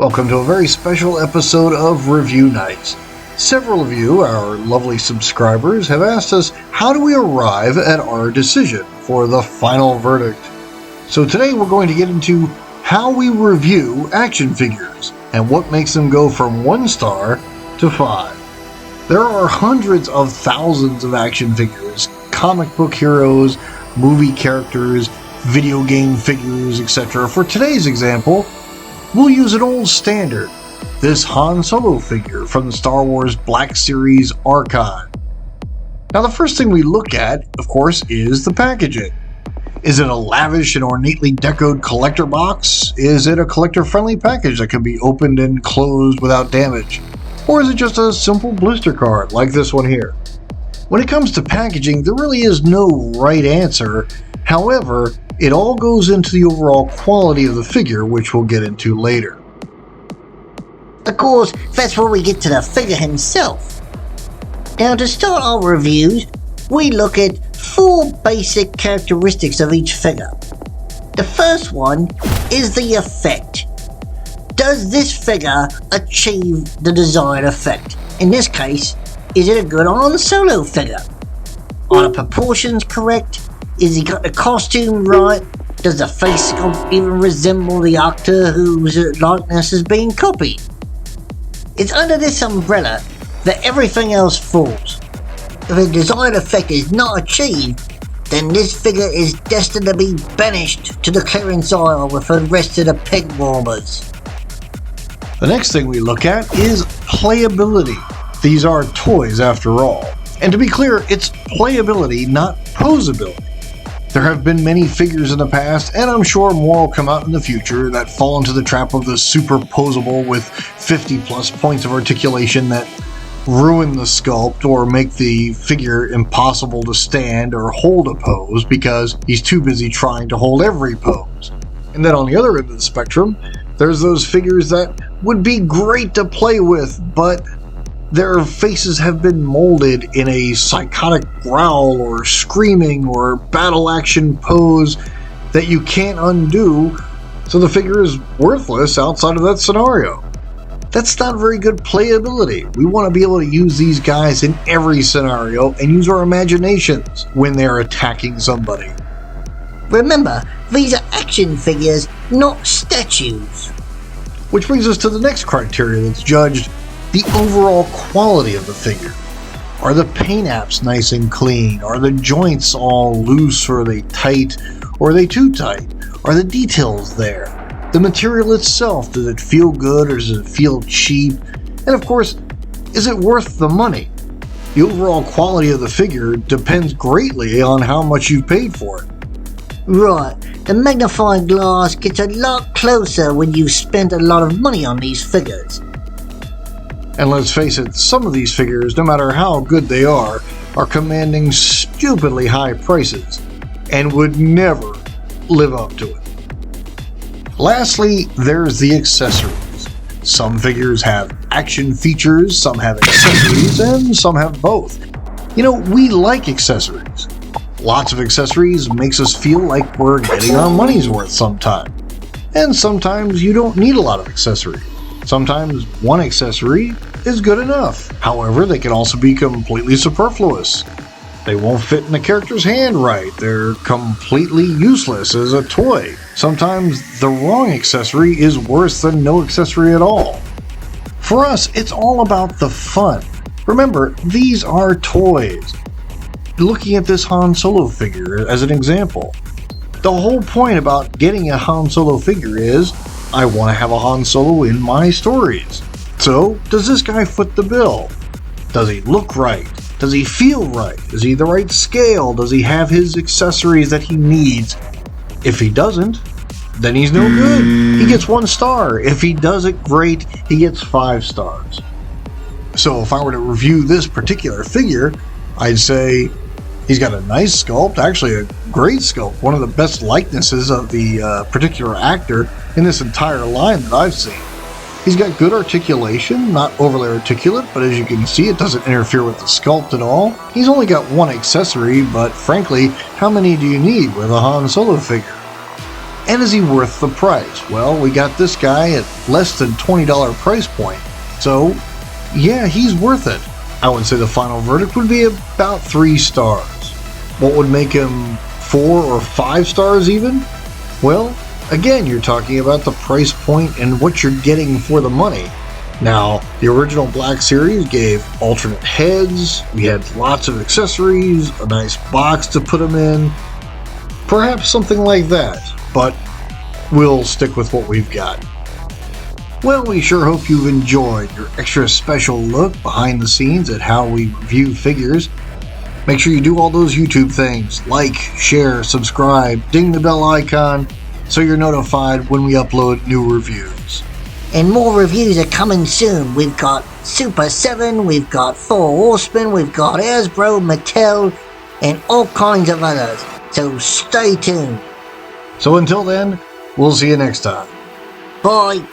Welcome to a very special episode of Review Nights. Several of you, our lovely subscribers, have asked us how do we arrive at our decision for the final verdict. So today we're going to get into how we review action figures and what makes them go from 1 star to 5. There are hundreds of thousands of action figures, comic book heroes, movie characters, video game figures, etc. For today's example, we'll use an old standard, this Han Solo figure from the Star Wars Black Series archive. Now the first thing we look at, of course, is the packaging. Is it a lavish and ornately decorated collector box? Is it a collector-friendly package that can be opened and closed without damage? Or is it just a simple blister card like this one here? When it comes to packaging, there really is no right answer. However, it all goes into the overall quality of the figure, which we'll get into later. Of course, that's where we get to the figure himself. Now, to start our reviews, we look at 4 basic characteristics of each figure. The first one is the effect. Does this figure achieve the desired effect? In this case, is it a good Han Solo figure? Are the proportions correct? Is he got the costume right? Does the face sculpt even resemble the actor whose likeness is being copied? It's under this umbrella that everything else falls. If a desired effect is not achieved, then this figure is destined to be banished to the clearance aisle with the rest of the peg warmers. The next thing we look at is playability. These are toys after all. And to be clear, it's playability, not posability. There have been many figures in the past, and I'm sure more will come out in the future, that fall into the trap of the super posable with 50 plus points of articulation that ruin the sculpt or make the figure impossible to stand or hold a pose because he's too busy trying to hold every pose. And then on the other end of the spectrum, there's those figures that would be great to play with, but their faces have been molded in a psychotic growl or screaming or battle action pose that you can't undo, so the figure is worthless outside of that scenario. That's not very good playability. We want to be able to use these guys in every scenario and use our imaginations when they're attacking somebody. Remember, these are action figures, not statues. Which brings us to the next criteria that's judged: the overall quality of the figure. Are the paint apps nice and clean? Are the joints all loose, or are they tight, or are they too tight? Are the details there? The material itself, does it feel good or does it feel cheap? And of course, is it worth the money? The overall quality of the figure depends greatly on how much you've paid for it. Right, the magnifying glass gets a lot closer when you've spent a lot of money on these figures. And let's face it, some of these figures, no matter how good they are commanding stupidly high prices and would never live up to it. Lastly, there's the accessories. Some figures have action features, some have accessories, and some have both. You know, we like accessories. Lots of accessories makes us feel like we're getting our money's worth sometime. And sometimes you don't need a lot of accessories. Sometimes one accessory is good enough. However, they can also be completely superfluous. They won't fit in the character's hand right. They're completely useless as a toy. Sometimes the wrong accessory is worse than no accessory at all. For us, it's all about the fun. Remember, these are toys. Looking at this Han Solo figure as an example, the whole point about getting a Han Solo figure is I want to have a Han Solo in my stories. So, does this guy foot the bill? Does he look right? Does he feel right? Is he the right scale? Does he have his accessories that he needs? If he doesn't, then he's no good. He gets 1 star. If he does it great, he gets 5 stars. So if I were to review this particular figure, I'd say he's got a nice sculpt, actually a great sculpt, one of the best likenesses of the particular actor in this entire line that I've seen. He's got good articulation, not overly articulate, but as you can see, it doesn't interfere with the sculpt at all. He's only got 1 accessory, but frankly, how many do you need with a Han Solo figure? And is he worth the price? Well, we got this guy at less than $20 price point. So, yeah, he's worth it. I would say the final verdict would be about 3 stars. What would make him 4 or 5 stars even? Well, again, you're talking about the price point and what you're getting for the money. Now, the original Black Series gave alternate heads, we had lots of accessories, a nice box to put them in, perhaps something like that, but we'll stick with what we've got. Well, we sure hope you've enjoyed your extra special look behind the scenes at how we review figures. Make sure you do all those YouTube things, like, share, subscribe, ding the bell icon, so you're notified when we upload new reviews. And more reviews are coming soon. We've got Super 7, we've got 4 Horsemen, we've got Hasbro, Mattel, and all kinds of others. So stay tuned. So until then, we'll see you next time. Bye.